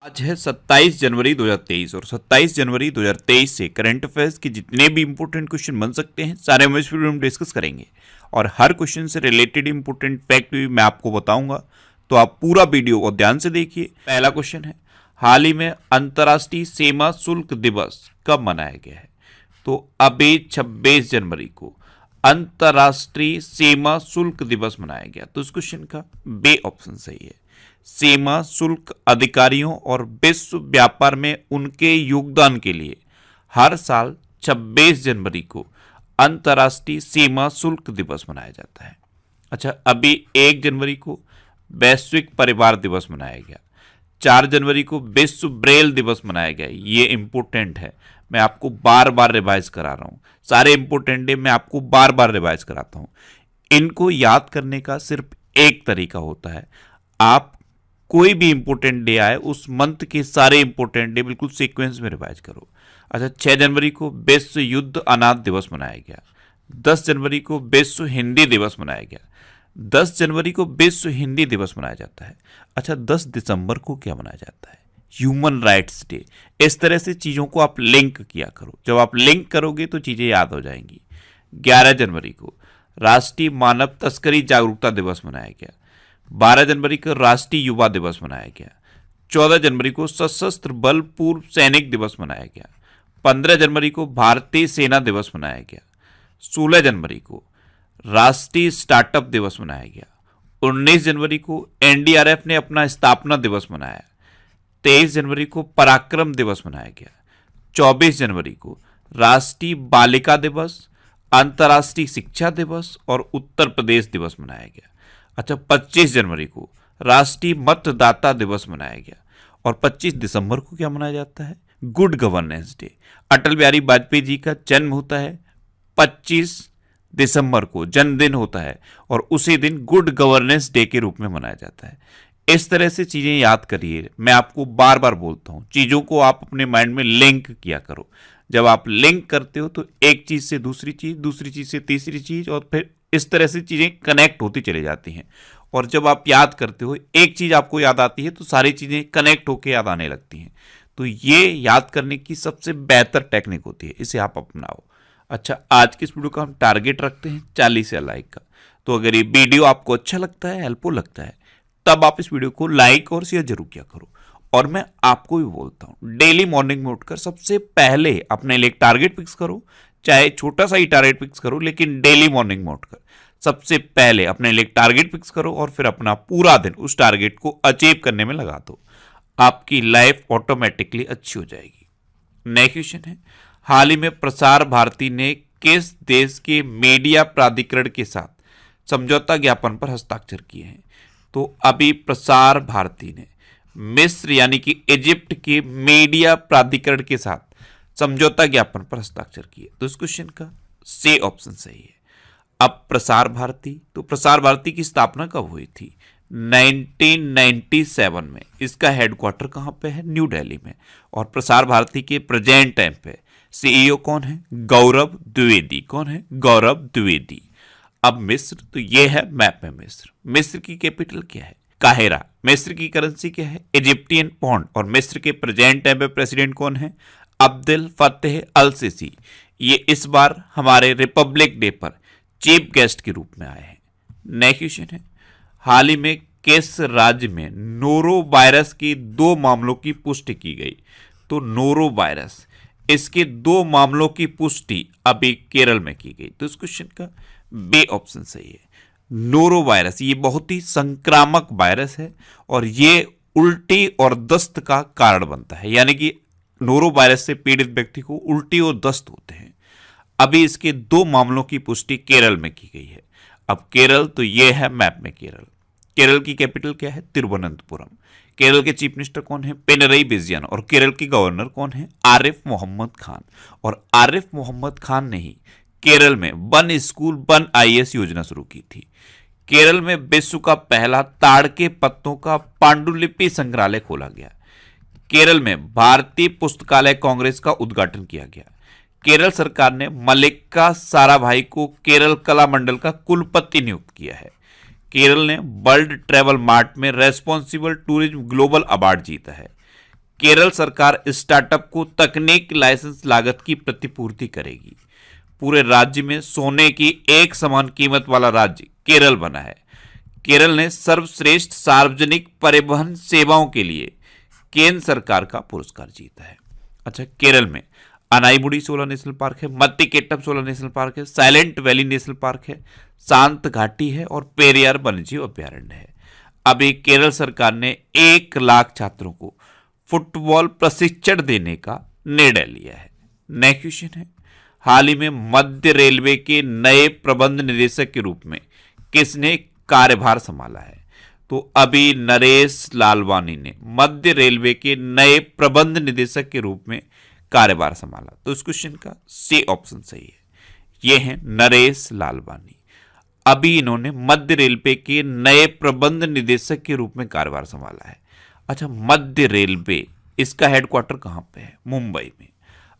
आज है 27 जनवरी 2023 और 27 जनवरी 2023 से करंट अफेयर्स के जितने भी इंपॉर्टेंट क्वेश्चन बन सकते हैं सारे हम इस वीडियो में डिस्कस करेंगे और हर क्वेश्चन से रिलेटेड इंपॉर्टेंट फैक्ट भी मैं आपको बताऊंगा, तो आप पूरा वीडियो और ध्यान से देखिए। पहला क्वेश्चन है, हाल ही में अंतर्राष्ट्रीय सीमा शुल्क दिवस कब मनाया गया है? तो अभी 26 जनवरी को अंतर्राष्ट्रीय सीमा शुल्क दिवस मनाया गया। तो इस क्वेश्चन का बी ऑप्शन सही है। सीमा शुल्क अधिकारियों और विश्व व्यापार में उनके योगदान के लिए हर साल 26 जनवरी को अंतर्राष्ट्रीय सीमा शुल्क दिवस मनाया जाता है। अच्छा, अभी 1 जनवरी को वैश्विक परिवार दिवस मनाया गया, 4 जनवरी को विश्व ब्रेल दिवस मनाया गया। ये इंपॉर्टेंट है, मैं आपको बार बार रिवाइज करा रहा हूँ। सारे इंपॉर्टेंट डे मैं आपको बार बार रिवाइज कराता हूँ। इनको याद करने का सिर्फ एक तरीका होता है, आप कोई भी इंपॉर्टेंट डे आए उस मंथ के सारे इंपॉर्टेंट डे बिल्कुल सीक्वेंस में रिवाइज करो। अच्छा, 6 जनवरी को विश्व युद्ध अनाथ दिवस मनाया गया, 10 जनवरी को विश्व हिंदी दिवस मनाया गया, 10 जनवरी को विश्व हिंदी दिवस मनाया जाता है। अच्छा, 10 दिसंबर को क्या मनाया जाता है? Human rights day. इस तरह से चीज़ों को आप लिंक किया करो, जब आप लिंक करोगे तो चीज़ें याद हो जाएंगी। 11 जनवरी को राष्ट्रीय मानव तस्करी जागरूकता दिवस मनाया गया, 12 जनवरी को राष्ट्रीय युवा दिवस मनाया गया, 14 जनवरी को सशस्त्र बल पूर्व सैनिक दिवस मनाया गया, 15 जनवरी को भारतीय सेना दिवस मनाया गया, 16 जनवरी को राष्ट्रीय स्टार्टअप दिवस मनाया गया, 19 जनवरी को एनडीआरएफ ने अपना स्थापना दिवस मनाया, 23 जनवरी को पराक्रम दिवस मनाया गया, 24 जनवरी को राष्ट्रीय बालिका दिवस, अंतर्राष्ट्रीय शिक्षा दिवस और उत्तर प्रदेश दिवस मनाया गया। अच्छा, 25 जनवरी को राष्ट्रीय मतदाता दिवस मनाया गया और 25 दिसंबर को क्या मनाया जाता है? Good governance day. Atal Bihari Vajpayee ji का जन्म होता है 25 दिसंबर को, जन्मदिन होता है और उसी दिन गुड गवर्नेंस डे के रूप में मनाया जाता है। इस तरह से चीज़ें याद करिए, मैं आपको बार बार बोलता हूँ, चीज़ों को आप अपने माइंड में लिंक किया करो। जब आप लिंक करते हो तो एक चीज़ से दूसरी चीज़, दूसरी चीज़ से तीसरी चीज़ और फिर इस तरह से चीज़ें कनेक्ट होती चली जाती हैं। और जब आप याद करते हो, एक चीज़ आपको याद आती है तो सारी चीज़ें कनेक्ट होकर याद आने लगती हैं। तो ये याद करने की सबसे बेहतर टेक्निक होती है, इसे आप अपनाओ। अच्छा, आज की इस वीडियो का हम टारगेट रखते हैं 40 या लाइक का। तो अगर ये वीडियो आपको अच्छा लगता है, हेल्पफुल लगता है, तब आप इस वीडियो को लाइक और शेयर जरूर किया करो। और मैं आपको भी बोलता हूँ, डेली मॉर्निंग में उठकर सबसे पहले अपने लिए एक टारगेट फिक्स करो, चाहे छोटा सा ही टारगेट फिक्स करो, लेकिन डेली मॉर्निंग में उठकर सबसे पहले अपने लिए एक टारगेट फिक्स करो और फिर अपना पूरा दिन उस टारगेट को अचीव करने में लगा दो। आपकी लाइफ ऑटोमेटिकली अच्छी हो जाएगी। नेक्स्ट क्वेश्चन है, हाल ही में प्रसार भारती ने किस देश के मीडिया प्राधिकरण के साथ समझौता ज्ञापन पर हस्ताक्षर किए हैं? तो अभी प्रसार भारती ने मिस्र यानी कि इजिप्ट के मीडिया प्राधिकरण के साथ समझौता ज्ञापन पर हस्ताक्षर किए। तो इस क्वेश्चन का सी ऑप्शन सही है। अब प्रसार भारती, तो प्रसार भारती की स्थापना कब हुई थी? 1997 में। इसका हेडक्वार्टर कहाँ पे है? न्यू दिल्ली में। और प्रसार भारती के प्रेजेंट टाइम पे सीईओ कौन है? गौरव द्विवेदी। कौन है? गौरव द्विवेदी। अब मिस्र, तो ये है मैप में मिस्र। मिस्र की कैपिटल क्या है? काहिरा। मिस्र की करेंसी क्या है? Egyptian pound. और मिस्र के प्रेजेंट टाइम पे प्रेसिडेंट कौन है? Abdel Fattah al Sisi. ये इस बार हमारे रिपब्लिक डे पर चीफ गेस्ट के रूप में आए हैं। नेक्स्ट क्वेश्चन है, हाल ही में किस राज्य में नोरो वायरस के 2 मामलों की पुष्टि की गई? तो नोरो वायरस, इसके 2 मामलों की पुष्टि अभी केरल में की गई। तो इस क्वेश्चन का बी ऑप्शन सही है। नोरो वायरस ये बहुत ही संक्रामक वायरस है और ये उल्टी और दस्त का कारण बनता है, यानी कि नोरो वायरस से पीड़ित व्यक्ति को उल्टी और दस्त होते हैं। अभी इसके 2 मामलों की पुष्टि केरल में की गई है। अब केरल, तो ये है मैप में केरल। केरल की कैपिटल क्या है? तिरुवनंतपुरम। केरल के चीफ मिनिस्टर कौन है? पिनरई विजयन। और केरल के गवर्नर कौन है? आरिफ मोहम्मद खान। और आरिफ मोहम्मद खान ने ही केरल में वन स्कूल वन आईएएस योजना शुरू की थी। केरल में विश्व का पहला ताड़ के पत्तों का पांडुलिपि संग्रहालय खोला गया। केरल में भारतीय पुस्तकालय कांग्रेस का उद्घाटन किया गया। केरल सरकार ने मल्लिका साराभाई को केरल कला मंडल का कुलपति नियुक्त किया है। केरल ने वर्ल्ड ट्रैवल मार्ट में रेस्पॉन्सिबल टूरिज्म ग्लोबल अवार्ड जीता है। केरल सरकार स्टार्टअप को तकनीक लाइसेंस लागत की प्रतिपूर्ति करेगी। पूरे राज्य में सोने की एक समान कीमत वाला राज्य केरल बना है। केरल ने सर्वश्रेष्ठ सार्वजनिक परिवहन सेवाओं के लिए केंद्र सरकार का पुरस्कार जीता है। अच्छा, केरल में अनाईमुडी सोलर नेशनल पार्क है, मत्तिकेट्टम सोलर नेशनल पार्क है, साइलेंट वैली नेशनल पार्क है, शांत घाटी है और पेरियार वन्यजीव अभ्यारण्य है। अभी केरल सरकार ने 1 लाख छात्रों को फुटबॉल प्रशिक्षण देने का निर्णय लिया है। नेक्स्ट क्वेश्चन है, हाल ही में मध्य रेलवे के नए प्रबंध निदेशक के रूप में किसने कार्यभार संभाला है? तो अभी नरेश लालवानी ने मध्य रेलवे के नए प्रबंध निदेशक के रूप में कार्यभार संभाला। तो इस क्वेश्चन का सी ऑप्शन सही है। ये हैं नरेश लालवानी। अभी इन्होंने मध्य रेलवे के नए प्रबंध निदेशक के रूप में कार्यभार संभाला है। अच्छा, मध्य रेलवे इसका हेडक्वार्टर कहां पे है? मुंबई में।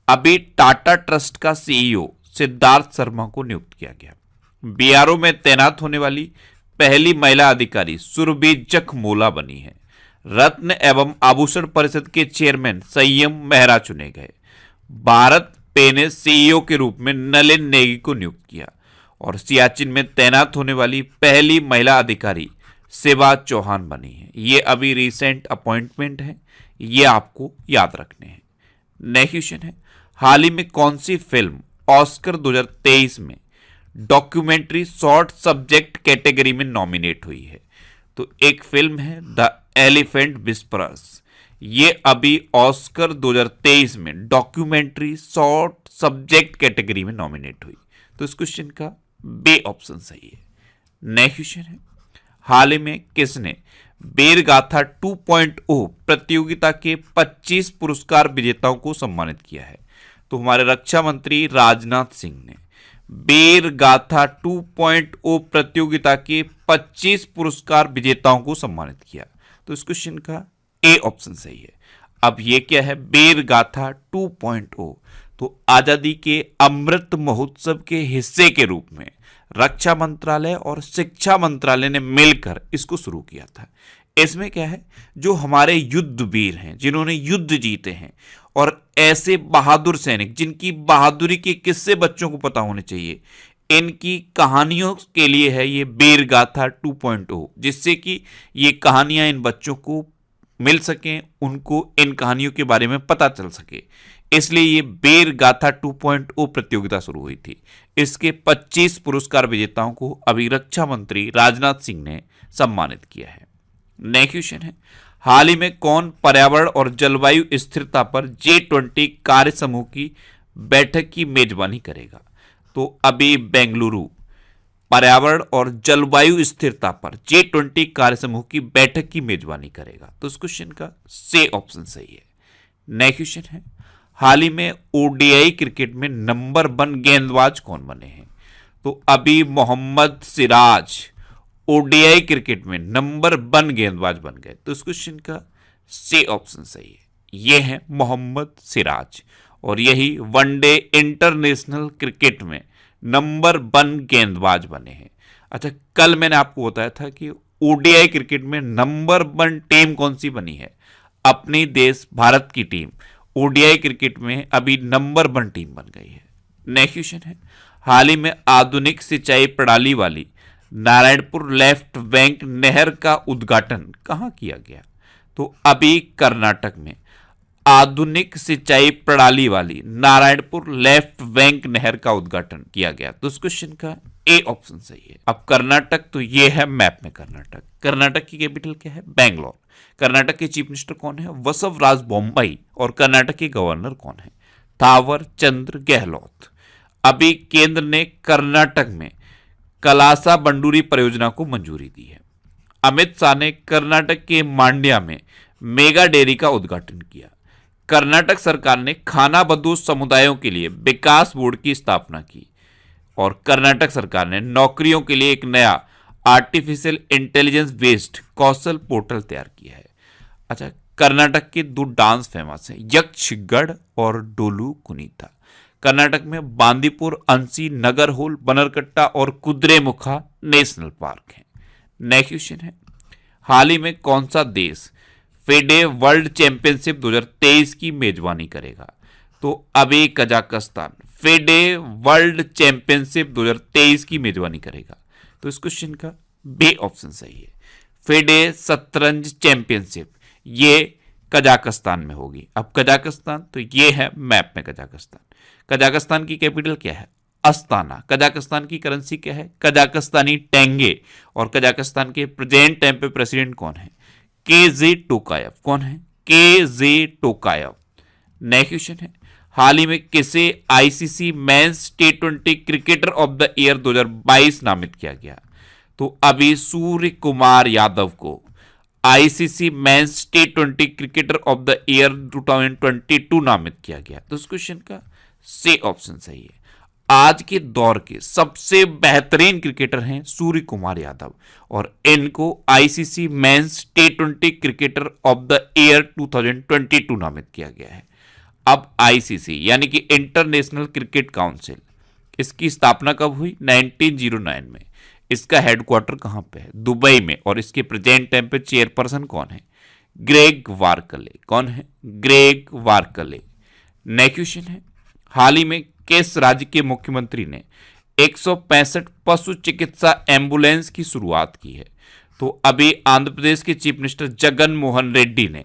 अभी टाटा ट्रस्ट का सीईओ सिद्धार्थ शर्मा को नियुक्त किया गया। बीआरओ में तैनात होने वाली पहली महिला अधिकारी सुरभि जखमोला बनी है। रत्न एवं आभूषण परिषद के चेयरमैन संयम मेहरा चुने गए। भारत पे ने सीईओ के रूप में नलिन नेगी को नियुक्त किया और सियाचिन में तैनात होने वाली पहली महिला अधिकारी शिवा चौहान बनी है। ये अभी रिसेंट अपॉइंटमेंट है, ये आपको याद रखने हैं। नेक्स्ट क्वेश्चन है, हाल ही में कौन सी फिल्म ऑस्कर 2023 में डॉक्यूमेंट्री शॉर्ट सब्जेक्ट कैटेगरी में नॉमिनेट हुई है? तो एक फिल्म है द एलिफेंट विस्परर्स। ये अभी ऑस्कर 2023 में डॉक्यूमेंट्री शॉर्ट सब्जेक्ट कैटेगरी में नॉमिनेट हुई। तो इस क्वेश्चन का बी ऑप्शन सही है। नेक्स्ट क्वेश्चन है, हाल ही में किसने वीरगाथा 2.0 प्रतियोगिता के 25 पुरस्कार विजेताओं को सम्मानित किया है? तो हमारे रक्षा मंत्री राजनाथ सिंह ने वीरगाथा 2.0 प्रतियोगिता के 25 पुरस्कार विजेताओं को सम्मानित किया। तो इस क्वेश्चन का ए ऑप्शन सही है। अब ये क्या है? वीरगाथा 2.0। तो आजादी के अमृत महोत्सव के हिस्से के रूप में रक्षा मंत्रालय और शिक्षा मंत्रालय ने मिलकर इसको शुरू किया था। इसमें क्या है, जो हमारे युद्ध वीर हैं, जिन्होंने युद्ध जीते हैं और ऐसे बहादुर सैनिक जिनकी बहादुरी के किस्से बच्चों को पता होने चाहिए, इनकी कहानियों के लिए है ये वीरगाथा 2.0, जिससे कि ये कहानियां इन बच्चों को मिल सकें, उनको इन कहानियों के बारे में पता चल सके। इसलिए ये वीरगाथा 2.0 प्रतियोगिता शुरू हुई थी। इसके 25 पुरस्कार विजेताओं को अभी रक्षा मंत्री राजनाथ सिंह ने सम्मानित किया है। नेक्स्ट क्वेश्चन है, हाल ही में कौन पर्यावरण और जलवायु स्थिरता पर G20 कार्य समूह की बैठक की मेजबानी करेगा? तो अभी बेंगलुरु पर्यावरण और जलवायु स्थिरता पर G20 कार्य समूह की बैठक की मेजबानी करेगा। तो इस क्वेश्चन का सी ऑप्शन सही है। नेक्स्ट क्वेश्चन है, हाल ही में ओडीआई क्रिकेट में नंबर 1 गेंदबाज कौन बने हैं? तो अभी मोहम्मद सिराज ओडीआई क्रिकेट में नंबर 1 गेंदबाज बन गए। तो इस क्वेश्चन का सी ऑप्शन सही है। ये है मोहम्मद सिराज और यही वनडे इंटरनेशनल क्रिकेट में नंबर 1 गेंदबाज बने हैं। अच्छा, कल मैंने आपको बताया था कि ओडीआई क्रिकेट में नंबर 1 टीम कौन सी बनी है? अपनी देश भारत की टीम ओडीआई क्रिकेट में अभी नंबर 1 टीम बन गई है। नेक्स्ट क्वेश्चन है, हाल ही में आधुनिक सिंचाई प्रणाली वाली नारायणपुर लेफ्ट बैंक नहर का उद्घाटन कहां किया गया? तो अभी कर्नाटक में आधुनिक सिंचाई प्रणाली वाली नारायणपुर लेफ्ट बैंक नहर का उद्घाटन किया गया। तो इस क्वेश्चन का ए ऑप्शन सही है। अब कर्नाटक, तो ये है मैप में कर्नाटक। कर्नाटक की कैपिटल क्या है? बैंगलोर। कर्नाटक के चीफ मिनिस्टर कौन है? वसवराज बोम्मई। और कर्नाटक के गवर्नर कौन है? थावर चंद्र गहलोत। अभी केंद्र ने कर्नाटक में कलासा बंडूरी परियोजना को मंजूरी दी है। अमित शाह ने कर्नाटक के मांड्या में मेगा डेयरी का उद्घाटन किया। कर्नाटक सरकार ने खाना बदोश समुदायों के लिए विकास बोर्ड की स्थापना की और कर्नाटक सरकार ने नौकरियों के लिए एक नया आर्टिफिशियल इंटेलिजेंस बेस्ड कौशल पोर्टल तैयार किया है। अच्छा, कर्नाटक के 2 डांस फेमस हैं, यक्षगढ़ और डोलू कुनीता। कर्नाटक में बांदीपुर, अंसी, नगरहोल, बनरकट्टा और कुद्रेमुखा नेशनल पार्क हैं। नेक्स्ट क्वेश्चन है, हाल ही में कौन सा देश फेडे वर्ल्ड चैंपियनशिप 2023 की मेजबानी करेगा? तो अभी कजाकिस्तान फेडे वर्ल्ड चैंपियनशिप 2023 की मेजबानी करेगा। तो इस क्वेश्चन का बी ऑप्शन सही है। फेडे शतरंज चैंपियनशिप ये कजाकिस्तान में होगी। अब कजाकिस्तान तो ये है मैप में कजाकिस्तान। कजाकिस्तान की कैपिटल क्या है? अस्ताना। कजाकिस्तान की करेंसी क्या है? कजाकिस्तानी टेंगे। और कजाकिस्तान के प्रेजेंट टाइम पे प्रेसिडेंट कौन है? केजे टोकायव। कौन है? केजे टोकायव। नेक्स्ट क्वेश्चन है, हाल ही में किसे ICC men's T20 cricketer of the year 2022 नामित किया गया? तो अभी सूर्य कुमार यादव को ICC men's T20 cricketer of the year 2022 नामित किया गया। तो इस क्वेश्चन का सी ऑप्शन सही है। आज के दौर के सबसे बेहतरीन क्रिकेटर हैं सूर्य कुमार यादव और इनको ICC men's T20 cricketer of the year 2022 नामित किया गया है। अब आईसीसी यानी कि इंटरनेशनल क्रिकेट काउंसिल, इसकी स्थापना कब हुई? 1909 में। इसका हेडक्वार्टर कहां पे है? दुबई में। और इसके प्रेजेंट टाइम पे चेयरपर्सन कौन है? ग्रेग वार्कले। कौन है? ग्रेग वार्कले। नेक्स्ट क्वेश्चन है, हाल ही में किस राज्य के मुख्यमंत्री ने 165 पशु चिकित्सा एम्बुलेंस की शुरुआत की है? तो अभी आंध्र प्रदेश के चीफ मिनिस्टर जगन मोहन रेड्डी ने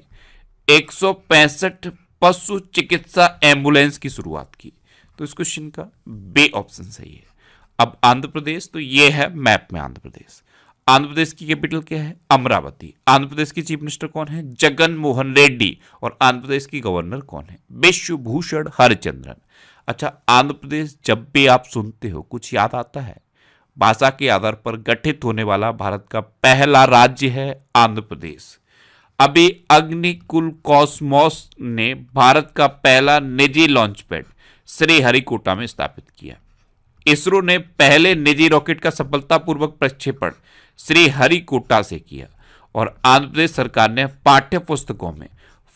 165 पशु चिकित्सा एम्बुलेंस की शुरुआत की। तो इस क्वेश्चन का बी ऑप्शन सही है। अब आंध्र प्रदेश तो ये है मैप में आंध्र प्रदेश। आंध्र प्रदेश की कैपिटल क्या है? अमरावती। आंध्र प्रदेश के चीफ मिनिस्टर कौन है? जगन मोहन रेड्डी। और आंध्र प्रदेश की गवर्नर कौन है? विश्वभूषण हरिचंद्रन। अच्छा, आंध्र प्रदेश जब भी आप सुनते हो कुछ याद आता है? भाषा के आधार पर गठित होने वाला भारत का पहला राज्य है आंध्र प्रदेश। अभी अग्निकुल कॉस्मोस ने भारत का पहला निजी लॉन्च पैड श्रीहरिकोटा में स्थापित किया। इसरो ने पहले निजी रॉकेट का सफलतापूर्वक प्रक्षेपण श्रीहरिकोटा से किया। और आंध्र प्रदेश सरकार ने पाठ्य पुस्तकों में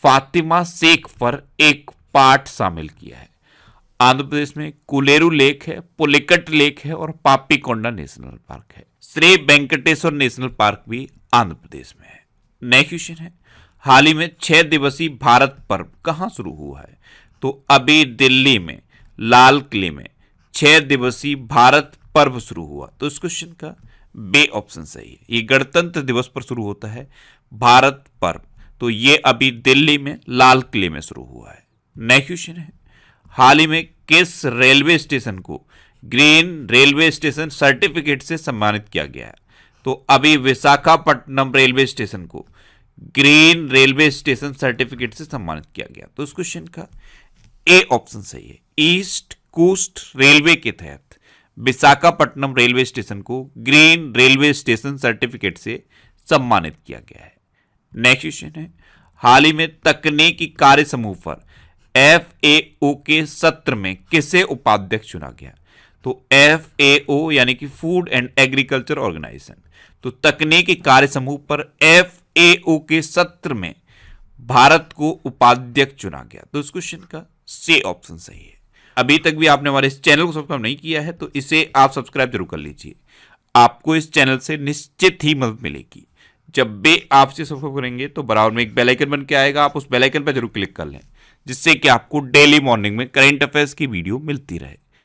फातिमा शेख पर एक पाठ शामिल किया है। आंध्र प्रदेश में कुलेरू लेक है, पुलिकट लेक है और पापीकोंडा नेशनल पार्क है। श्री वेंकटेश्वर नेशनल पार्क भी आंध्र प्रदेश में है। नेक्स्ट क्वेश्चन है, हाल ही में 6 दिवसीय भारत पर्व कहां शुरू हुआ है? तो अभी दिल्ली में लाल किले में 6 दिवसीय भारत पर्व शुरू हुआ। तो इस क्वेश्चन का बी ऑप्शन सही है। ये गणतंत्र दिवस पर शुरू होता है भारत पर्व। तो ये अभी दिल्ली में लाल किले में शुरू हुआ है। नेक्स्ट क्वेश्चन है, हाल ही में किस रेलवे स्टेशन को ग्रीन रेलवे स्टेशन सर्टिफिकेट से सम्मानित किया गया है? तो अभी विशाखापट्टनम रेलवे स्टेशन को ग्रीन रेलवे स्टेशन सर्टिफिकेट से सम्मानित किया गया। तो इस क्वेश्चन का ए ऑप्शन सही है। ईस्ट कोस्ट रेलवे के तहत विशाखापट्टनम रेलवे स्टेशन को ग्रीन रेलवे स्टेशन सर्टिफिकेट से सम्मानित किया गया है। नेक्स्ट क्वेश्चन है, हाल ही में तकनीकी कार्य समूह पर FAO के सत्र में किसे उपाध्यक्ष चुना गया? तो FAO यानी कि फूड एंड एग्रीकल्चर ऑर्गेनाइजेशन। तो तकनीकी कार्य समूह पर FAO के सत्र में भारत को उपाध्यक्ष चुना गया। तो इस क्वेश्चन का सी ऑप्शन सही है। अभी तक भी आपने हमारे इस चैनल को सब्सक्राइब नहीं किया है तो इसे आप सब्सक्राइब जरूर कर लीजिए। आपको इस चैनल से निश्चित ही मदद मिलेगी। जब भी आप इसे सब्सक्राइब करेंगे तो बराबर में एक बेल आइकन बन के आएगा, आप उस बेल आइकन पर जरूर क्लिक कर लें जिससे कि आपको डेली मॉर्निंग में करंट अफेयर्स की वीडियो मिलती रहे।